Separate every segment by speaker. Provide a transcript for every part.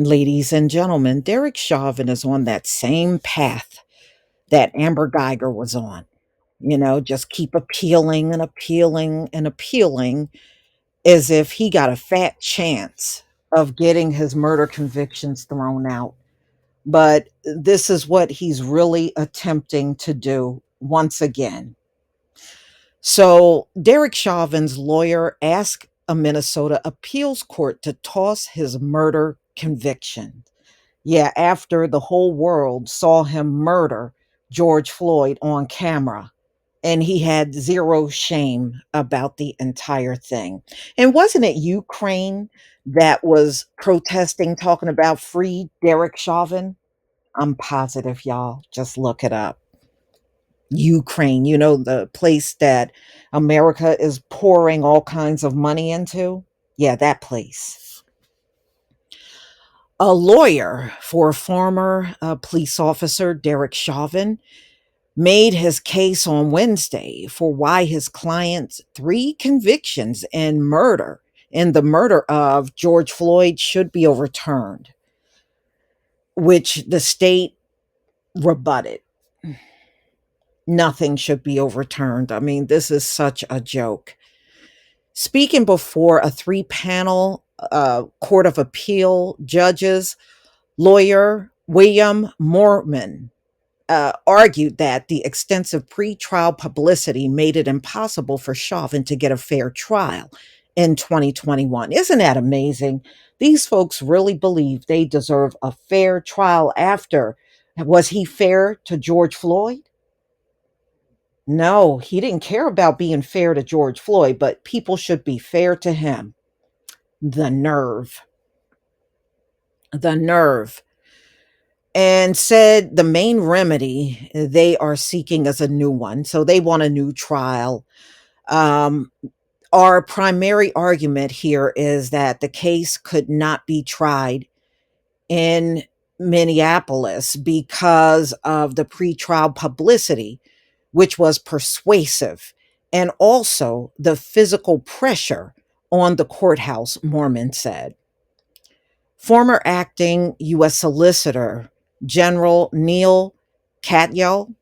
Speaker 1: Ladies and gentlemen, Derek Chauvin is on that same path that Amber Geiger was on. Just keep appealing and appealing and appealing as if he got a fat chance of getting his murder convictions thrown out. But this is what he's really attempting to do once again. So, Derek Chauvin's lawyer asked a Minnesota appeals court to toss his murder conviction. Yeah, after the whole world saw him murder George Floyd on camera. And he had zero shame about the entire thing. And wasn't it Ukraine that was protesting, talking about free Derek Chauvin? I'm positive, y'all. Just look it up. Ukraine, the place that America is pouring all kinds of money into. Yeah, that place. A lawyer for former police officer Derek Chauvin made his case on Wednesday for why his client's three convictions in the murder of George Floyd should be overturned, which the state rebutted. Nothing should be overturned. I mean, this is such a joke. Speaking before a three-panel Court of Appeal judges, lawyer William Mormon argued that the extensive pretrial publicity made it impossible for Chauvin to get a fair trial in 2021. Isn't that amazing? These folks really believe they deserve a fair trial after. Was he fair to George Floyd? No, he didn't care about being fair to George Floyd, but people should be fair to him. The nerve. The nerve. And said the main remedy they are seeking is a new one. So they want a new trial. Um, our primary argument here is that the case could not be tried in Minneapolis because of the pretrial publicity, which was persuasive, and also the physical pressure on the courthouse, Mormon said. Former acting U.S. Solicitor General Neil Katyal,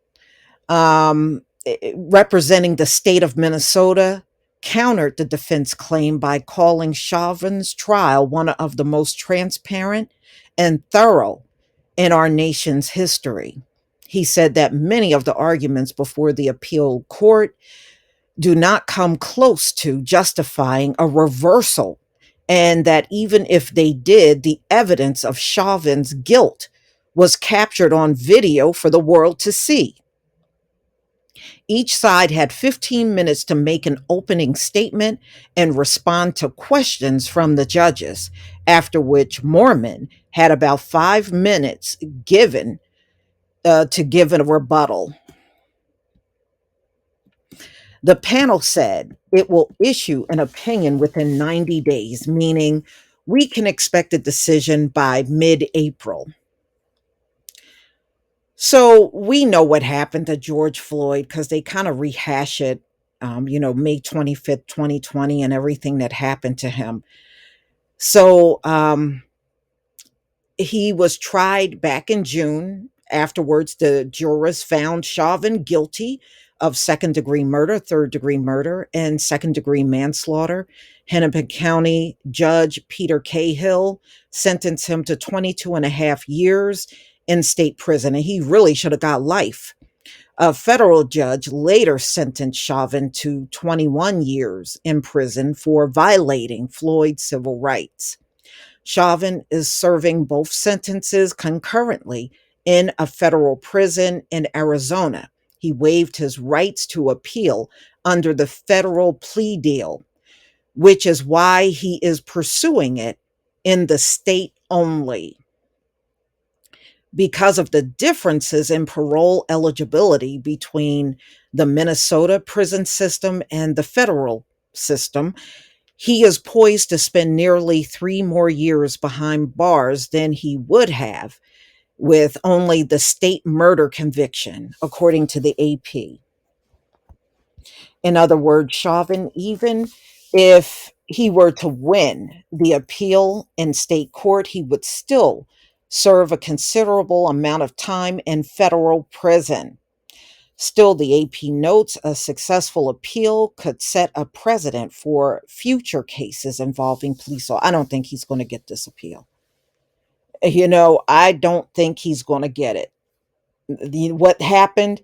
Speaker 1: representing the state of Minnesota, countered the defense claim by calling Chauvin's trial one of the most transparent and thorough in our nation's history. He said that many of the arguments before the appeal court do not come close to justifying a reversal, and that even if they did, the evidence of Chauvin's guilt was captured on video for the world to see. Each side had 15 minutes to make an opening statement and respond to questions from the judges, after which Mormon had about 5 minutes given to give a rebuttal. The panel said it will issue an opinion within 90 days, meaning we can expect a decision by mid-April. So we know what happened to George Floyd because they kind of rehash it, May 25th, 2020, and everything that happened to him. So he was tried back in June. Afterwards, the jurors found Chauvin guilty of second degree murder, third degree murder, and second degree manslaughter. Hennepin County Judge Peter Cahill sentenced him to 22 and a half years in state prison, and he really should have got life. A federal judge later sentenced Chauvin to 21 years in prison for violating Floyd's civil rights. Chauvin is serving both sentences concurrently in a federal prison in Arizona. He waived his rights to appeal under the federal plea deal, which is why he is pursuing it in the state only. Because of the differences in parole eligibility between the Minnesota prison system and the federal system, he is poised to spend nearly 3 more years behind bars than he would have with only the state murder conviction, according to the AP. In other words, Chauvin, even If he were to win the appeal in state court, he would still serve a considerable amount of time in federal prison. Still, the AP notes a successful appeal could set a precedent for future cases involving police. I don't think he's going to get this appeal. I don't think he's going to get it. What happened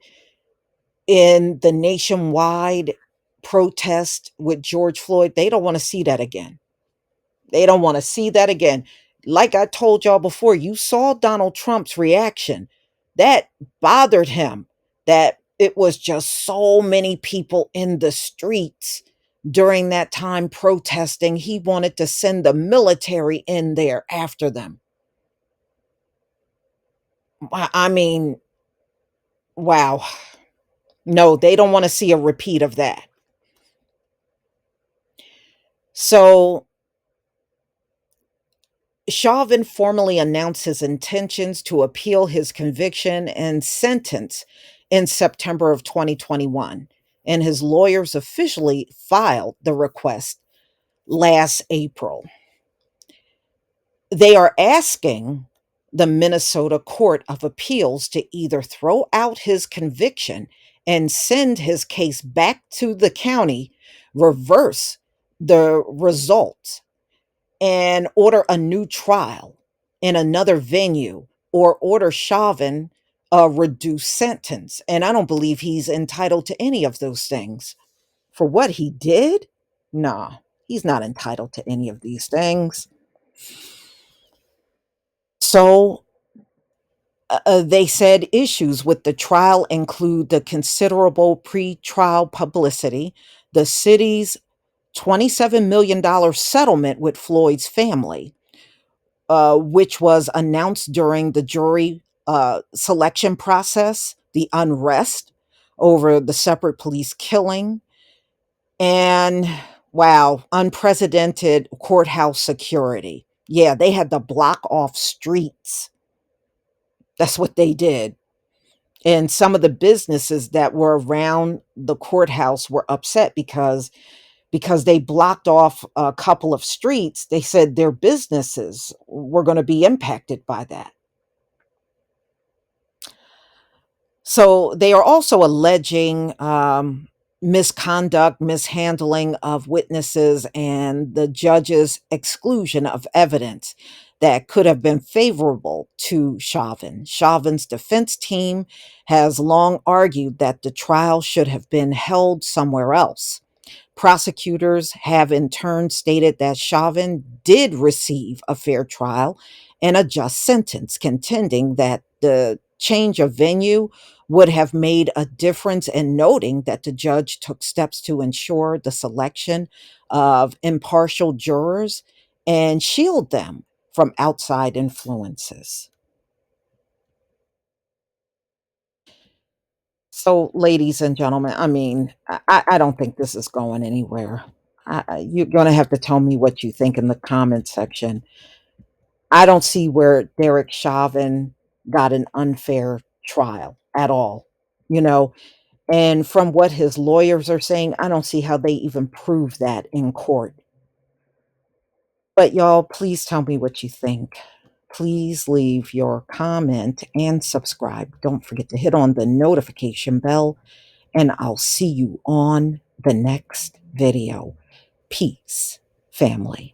Speaker 1: in the nationwide protest with George Floyd, they don't want to see that again. They don't want to see that again. Like I told y'all before, you saw Donald Trump's reaction. That bothered him, that it was just so many people in the streets during that time protesting. He wanted to send the military in there after them. I mean, wow. No, they don't want to see a repeat of that. So Chauvin formally announced his intentions to appeal his conviction and sentence in September of 2021, and his lawyers officially filed the request last April. They are asking the Minnesota Court of Appeals to either throw out his conviction and send his case back to the county, reverse the results, and order a new trial in another venue, or order Chauvin a reduced sentence. And I don't believe he's entitled to any of those things. For what he did? Nah, he's not entitled to any of these things. So they said issues with the trial include the considerable pre-trial publicity, the city's $27 million settlement with Floyd's family, which was announced during the jury selection process, the unrest over the separate police killing, and wow, unprecedented courthouse security. Yeah, they had to block off streets. That's what they did. And some of the businesses that were around the courthouse were upset because they blocked off a couple of streets. They said their businesses were going to be impacted by that. So they are also alleging misconduct, mishandling of witnesses, and the judge's exclusion of evidence that could have been favorable to Chauvin. Chauvin's defense team has long argued that the trial should have been held somewhere else. Prosecutors have in turn stated that Chauvin did receive a fair trial and a just sentence, contending that the change of venue would have made a difference, and noting that the judge took steps to ensure the selection of impartial jurors and shield them from outside influences. So, ladies and gentlemen, I mean, I don't think this is going anywhere. You're going to have to tell me what you think in the comment section. I don't see where Derek Chauvin got an unfair trial at all, you know. And from what his lawyers are saying, I don't see how they even prove that in court. But y'all, please tell me what you think. Please leave your comment and subscribe. Don't forget to hit on the notification bell, and I'll see you on the next video. Peace, family.